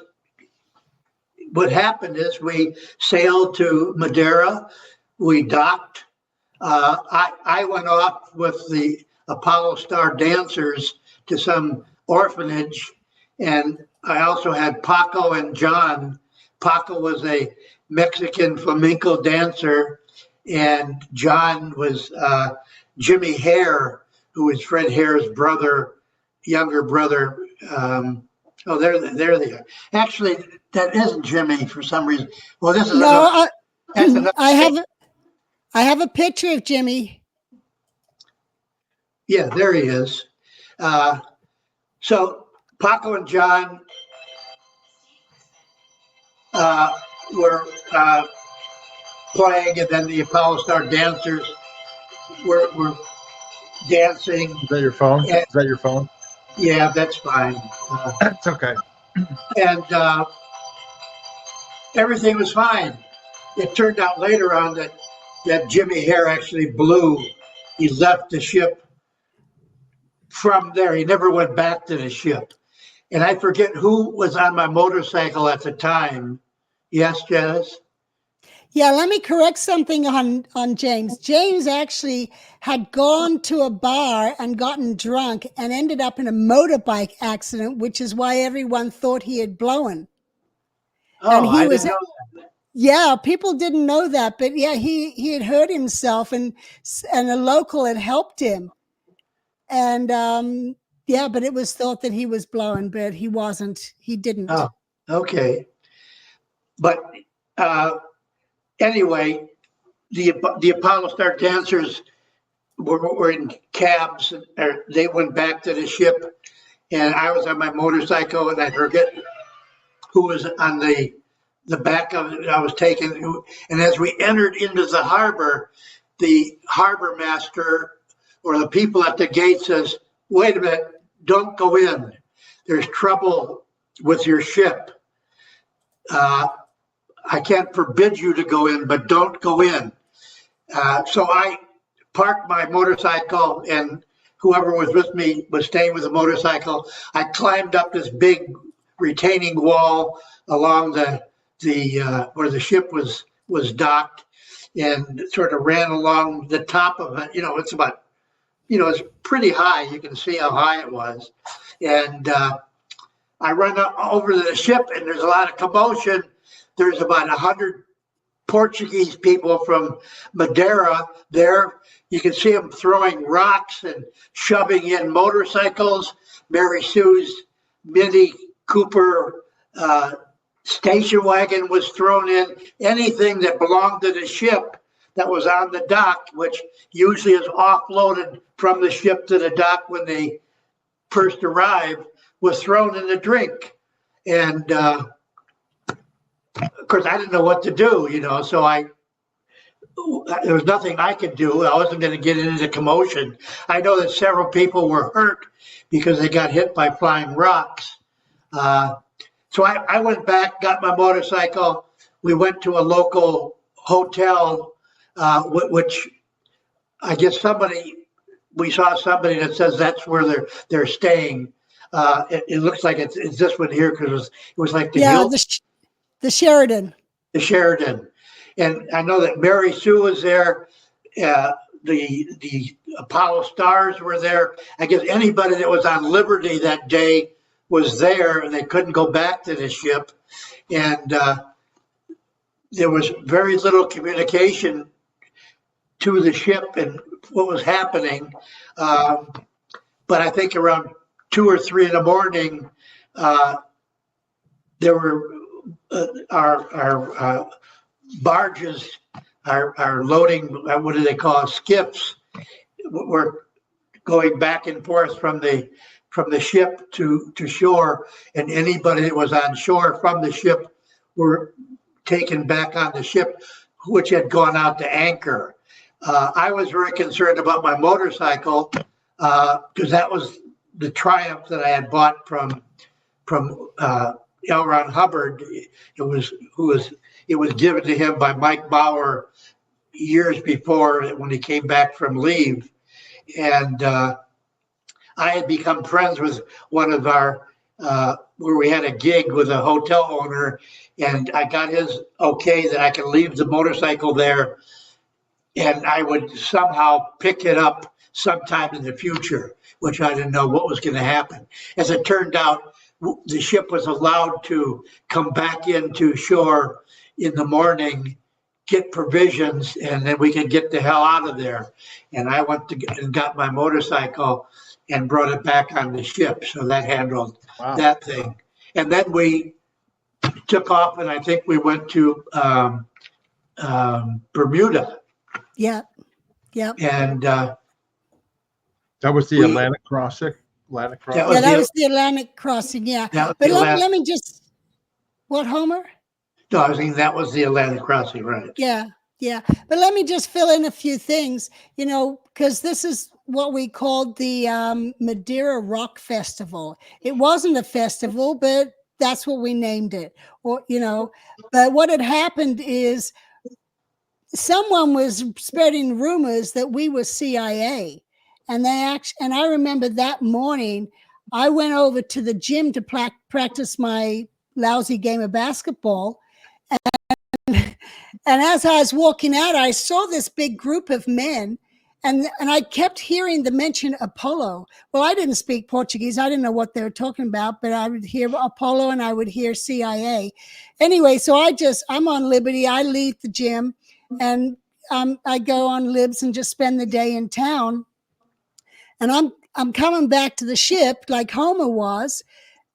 what happened is we sailed to Madeira, we docked. I went off with the Apollo Star dancers to some orphanage, and I also had Paco and John. Paco was a Mexican flamenco dancer, and John was Jimmy Hare, who was Fred Hare's younger brother. There they are. Actually, that isn't Jimmy for some reason. Well, this is I have a picture of Jimmy. Yeah, there he is. So Paco and John were playing, and then the Apollo Star dancers were dancing. Is that your phone? Is that your phone? Yeah, that's fine. It's okay. And everything was fine. It turned out later on that Jimmy Hare actually blew. He left the ship from there. He never went back to the ship. And I forget who was on my motorcycle at the time. Yes, Janice? Yeah, let me correct something on James. James actually had gone to a bar and gotten drunk and ended up in a motorbike accident, which is why everyone thought he had blown. Oh, And he I was didn't know that. Yeah, people didn't know that, but yeah, he had hurt himself, and a local had helped him, and yeah, but it was thought that he was blowing, but he wasn't. He didn't. Oh, okay. But anyway, the Apollo Star dancers were in cabs. They went back to the ship, and I was on my motorcycle, and I forget who was on the back of it. I was taken, and as we entered into the harbor, the harbor master or the people at the gate says, "Wait a minute, don't go in. There's trouble with your ship. I can't forbid you to go in, but don't go in." So I parked my motorcycle, and whoever was with me was staying with the motorcycle. I climbed up this big retaining wall along the where the ship was docked, and sort of ran along the top of it. It's about, it's pretty high. You can see how high it was. And I run over to the ship, and there's a lot of commotion. There's about 100 Portuguese people from Madeira there. You can see them throwing rocks and shoving in motorcycles. Mary Sue's Mini Cooper station wagon was thrown in. Anything that belonged to the ship that was on the dock, which usually is offloaded from the ship to the dock when they first arrive, was thrown in the drink. And of course, I didn't know what to do, so there was nothing I could do. I wasn't going to get into the commotion. I know that several people were hurt because they got hit by flying rocks. So I went back, got my motorcycle. We went to a local hotel, which I guess we saw somebody that says that's where they're staying. It looks like it's this one here because it was like the Hilton. The Sheridan. The Sheridan. And I know that Mary Sue was there. The Apollo Stars were there. I guess anybody that was on Liberty that day was there, and they couldn't go back to the ship. And there was very little communication to the ship and what was happening. But I think around 2 or 3 in the morning, there were our barges, our loading, what do they call it, skips, were going back and forth from the ship to shore, and anybody that was on shore from the ship were taken back on the ship, which had gone out to anchor. I was very concerned about my motorcycle because that was the Triumph that I had bought from L. Ron Hubbard. It was given to him by Mike Bauer years before when he came back from leave, and I had become friends with one of our where we had a gig with a hotel owner, and I got his okay that I could leave the motorcycle there, and I would somehow pick it up sometime in the future, which I didn't know what was going to happen. As it turned out, the ship was allowed to come back into shore in the morning, get provisions, and then we could get the hell out of there. And I went and got my motorcycle and brought it back on the ship. So that handled that thing. And then we took off, and I think we went to Bermuda. Yeah. Yeah. And that was the Atlantic crossing. That was the Atlantic crossing. Yeah. But let me just, what, Homer? No, I was thinking that was the Atlantic crossing, right? Yeah. Yeah, but let me just fill in a few things, because this is what we called the Madeira Rock Festival. It wasn't a festival, but that's what we named it. But what had happened is someone was spreading rumors that we were CIA, and I remember that morning I went over to the gym to practice my lousy game of basketball. And as I was walking out, I saw this big group of men, and I kept hearing the mention Apollo. Well, I didn't speak Portuguese. I didn't know what they were talking about, but I would hear Apollo and I would hear CIA. Anyway, so I'm on Liberty. I leave the gym, and I go on Libs and just spend the day in town. And I'm coming back to the ship like Homer was,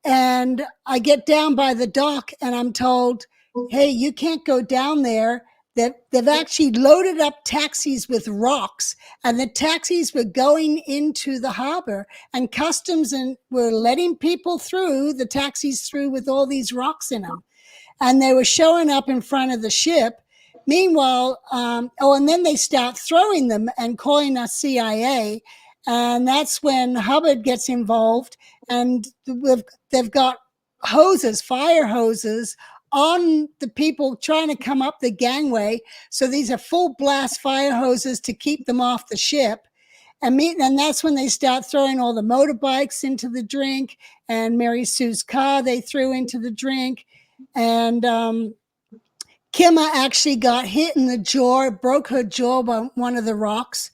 and I get down by the dock and I'm told, hey, you can't go down there. They've actually loaded up taxis with rocks, and the taxis were going into the harbor, and customs and were letting people through the taxis through with all these rocks in them. And they were showing up in front of the ship. Meanwhile, and then they start throwing them and calling us CIA. And that's when Hubbard gets involved, and they've got fire hoses on the people trying to come up the gangway. So these are full blast fire hoses to keep them off the ship. And that's when they start throwing all the motorbikes into the drink, and Mary Sue's car they threw into the drink. And Kimma actually got hit in the jaw, broke her jaw by one of the rocks.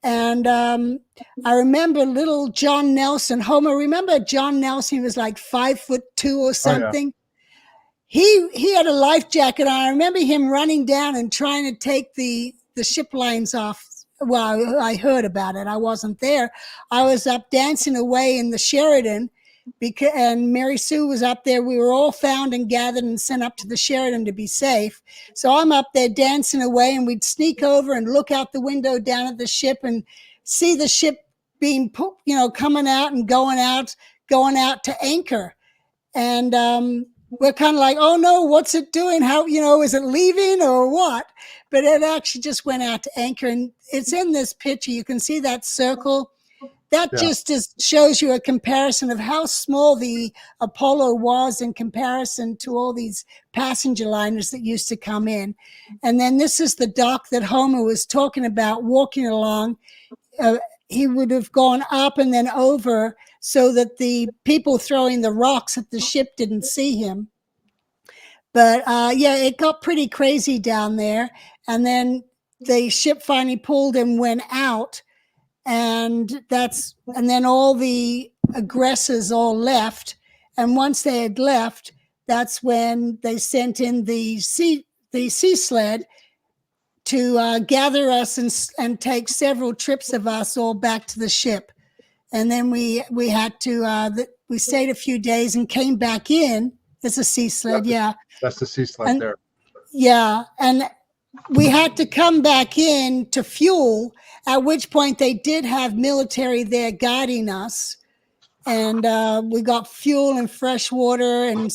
And I remember little John Nelson. Homer, remember John Nelson? He was like 5'2" or something. Oh, yeah. He had a life jacket on. I remember him running down and trying to take the ship lines off. Well, I heard about it. I wasn't there. I was up dancing away in the Sheridan, and Mary Sue was up there. We were all found and gathered and sent up to the Sheridan to be safe. So I'm up there dancing away, and we'd sneak over and look out the window down at the ship and see the ship being coming out and going out to anchor. And we're kind of like, oh no, what's it doing? How, is it leaving or what? But it actually just went out to anchor, and it's in this picture. You can see that circle. That just shows you a comparison of how small the Apollo was in comparison to all these passenger liners that used to come in. And then this is the dock that Homer was talking about walking along. He would have gone up and then over so that the people throwing the rocks at the ship didn't see him. But it got pretty crazy down there. And then the ship finally pulled and went out. And then all the aggressors all left. And once they had left, that's when they sent in the sea sled to gather us and take several trips of us all back to the ship. And then we had to we stayed a few days and came back in. It's a sea sled, That's the sea sled there. Yeah, and we had to come back in to fuel, at which point they did have military there guiding us. And we got fuel and fresh water, and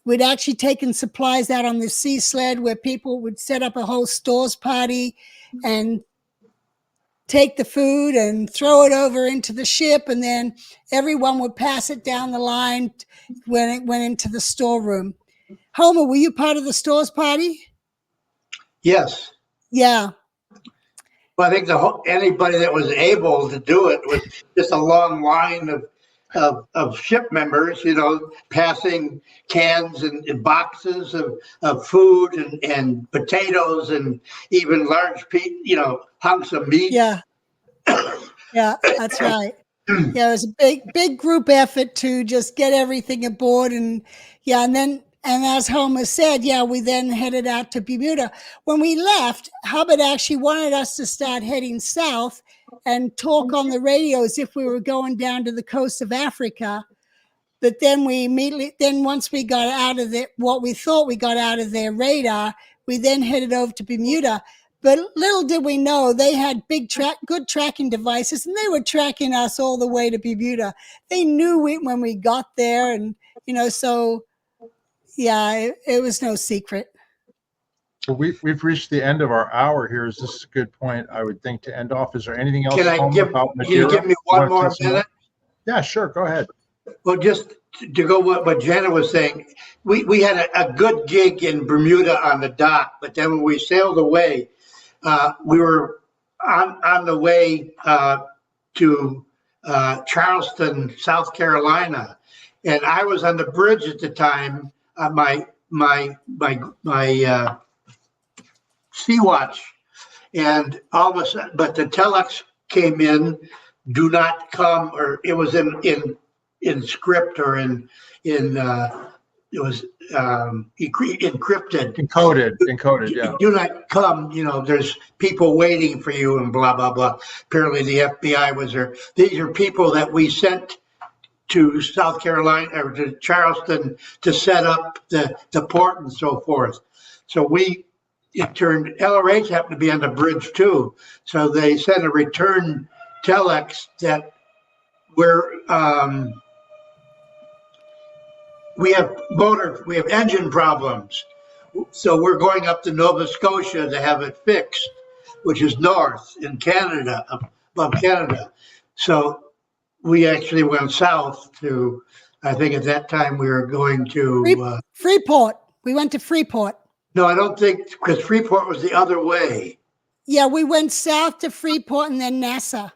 we'd actually taken supplies out on the sea sled where people would set up a whole stores party and take the food and throw it over into the ship, and then everyone would pass it down the line when it went into the storeroom. Homer, were you part of the stores party? Yes. Yeah. Well, I think anybody that was able to do it was just a long line of ship members, passing cans and boxes of food and potatoes and even large hunks of meat. Yeah. Yeah, that's right. Yeah, it was a big group effort to just get everything aboard. And as Homer said, we then headed out to Bermuda. When we left, Hubbard actually wanted us to start heading south and talk on the radio as if we were going down to the coast of Africa. But then once we got out of what we thought we got out of their radar, we then headed over to Bermuda. But little did we know they had good tracking devices, and they were tracking us all the way to Bermuda. They knew when we got there, and it was no secret. Well, we've reached the end of our hour here. Is this a good point, I would think, to end off? Is there anything else Can I about you Madeira? give me You one want to more say some more? minute? Yeah, sure. Go ahead. Well, just to go what Janet was saying, we had a good gig in Bermuda on the dock, but then when we sailed away, we were on the way to Charleston, South Carolina, and I was on the bridge at the time. My sea watch, and all of a sudden, but the telex came in, do not come, or it was in script or in it was encrypted. Encoded. Yeah. Do not come. There's people waiting for you, and blah blah blah. Apparently, the FBI was there. These are people that we sent to South Carolina or to Charleston to set up the port and so forth. So it turned LRH happened to be on the bridge too. So they sent a return telex that we have engine problems. So we're going up to Nova Scotia to have it fixed, which is north in Canada, above Canada. So we actually went south to, I think at that time we were going to Freeport. We went to Freeport. No, I don't think, because Freeport was the other way. Yeah, we went south to Freeport and then Nassau.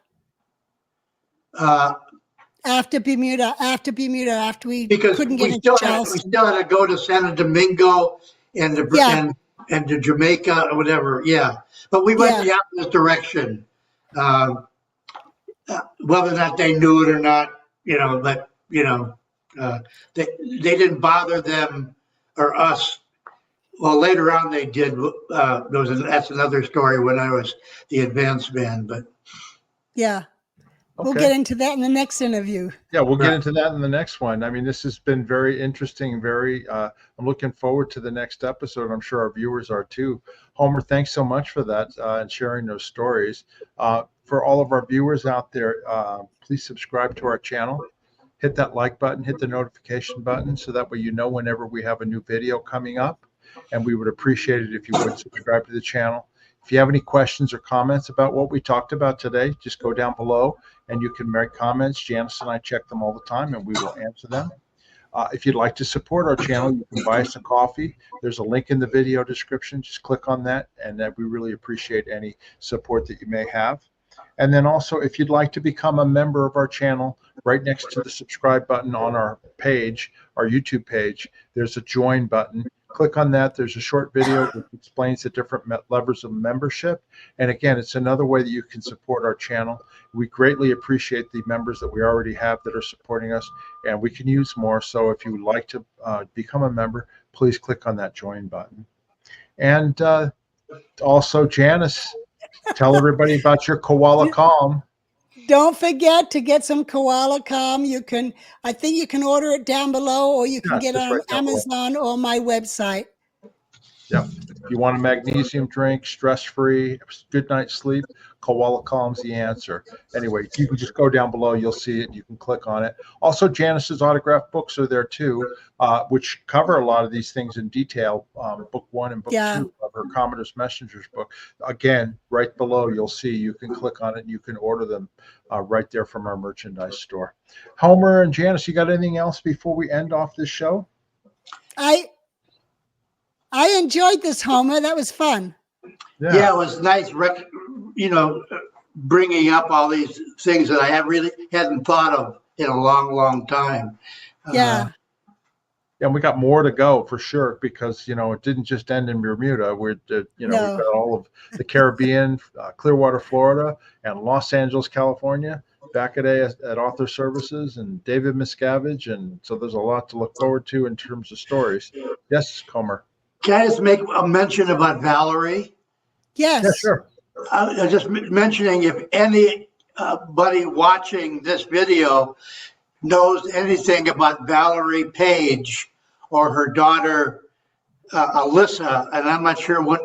After Bermuda, after we couldn't get into Charleston. We still had to go to Santo Domingo and to Jamaica or whatever. Yeah, but we went the opposite direction. Whether or not they knew it or not, but they didn't bother them or us. Well, later on they did. That's another story when I was the advanced band, but yeah. Okay. We'll get into that in the next interview. Yeah, we'll get into that in the next one. I mean, this has been very interesting. I'm looking forward to the next episode. I'm sure our viewers are too. Homer, thanks so much for that and sharing those stories. For all of our viewers out there, please subscribe to our channel. Hit that like button, hit the notification button, so that way you know whenever we have a new video coming up. And we would appreciate it if you would subscribe to the channel. If you have any questions or comments about what we talked about today, just go down below and you can make comments. Janice and I check them all the time and we will answer them. If you'd like to support our channel, you can buy us a coffee. There's a link in the video description. Just click on that, and we really appreciate any support that you may have. And then also, if you'd like to become a member of our channel, right next to the subscribe button on our page, our YouTube page, there's a join button. Click on that. There's a short video that explains the different levels of membership. And again, it's another way that you can support our channel. We greatly appreciate the members that we already have that are supporting us, and we can use more. So if you would like to become a member, please click on that join button. And also, Janice, tell everybody about your Koala Calm. Don't forget to get some Koala Calm. I think you can order it down below, or you can get it on Amazon or my website. Yeah. If you want a magnesium drink, stress-free, good night's sleep, Koala Calm's the answer. Anyway, you can just go down below. You'll see it. You can click on it. Also, Janice's autographed books are there too, which cover a lot of these things in detail. Book 1 and book 2 of her Commodore's Messengers book. Again, right below, you'll see you can click on it and you can order them right there from our merchandise store. Homer and Janice, you got anything else before we end off this show? I enjoyed this, Homer. That was fun. Yeah, it was nice, bringing up all these things that I hadn't thought of in a long, long time. Yeah. And we got more to go for sure, because, it didn't just end in Bermuda. We've got all of the Caribbean, Clearwater, Florida, and Los Angeles, California, back at Author Services and David Miscavige. And so there's a lot to look forward to in terms of stories. Yes, Comer. Can I just make a mention about Valerie? Yes. Yeah, sure. I was just mentioning, if anybody watching this video knows anything about Valerie Page or her daughter Alyssa, and I'm not sure what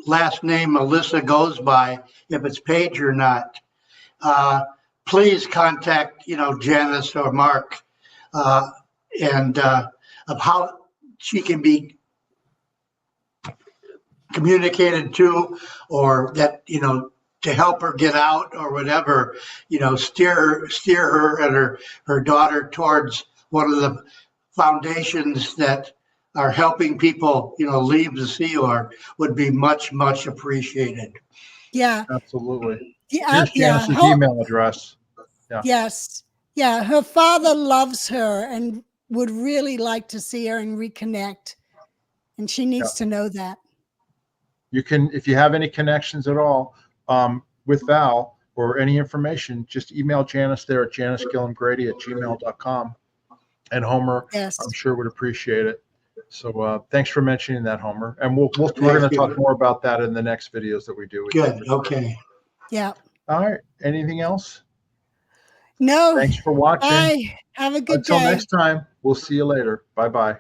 last name Alyssa goes by, if it's Page or not, please contact Janice or Mark and of how she can be communicated to, or that, to help her get out or whatever, steer her and her daughter towards one of the foundations that are helping people, leave the Sea Org would be much, much appreciated. Yeah. Absolutely. Yeah. Here's Janice's email address. Yeah. Yes. Yeah. Her father loves her and would really like to see her and reconnect. And she needs to know that. You can, if you have any connections at all with Val or any information, just email Janice there at janicegillamgrady@gmail.com. And Homer, Yes. I'm sure would appreciate it. So thanks for mentioning that, Homer. And we're going to talk more about that in the next videos that we do. Good. Okay. Yeah. All right. Anything else? No. Thanks for watching. Bye. Have a good day. Until next time, we'll see you later. Bye-bye.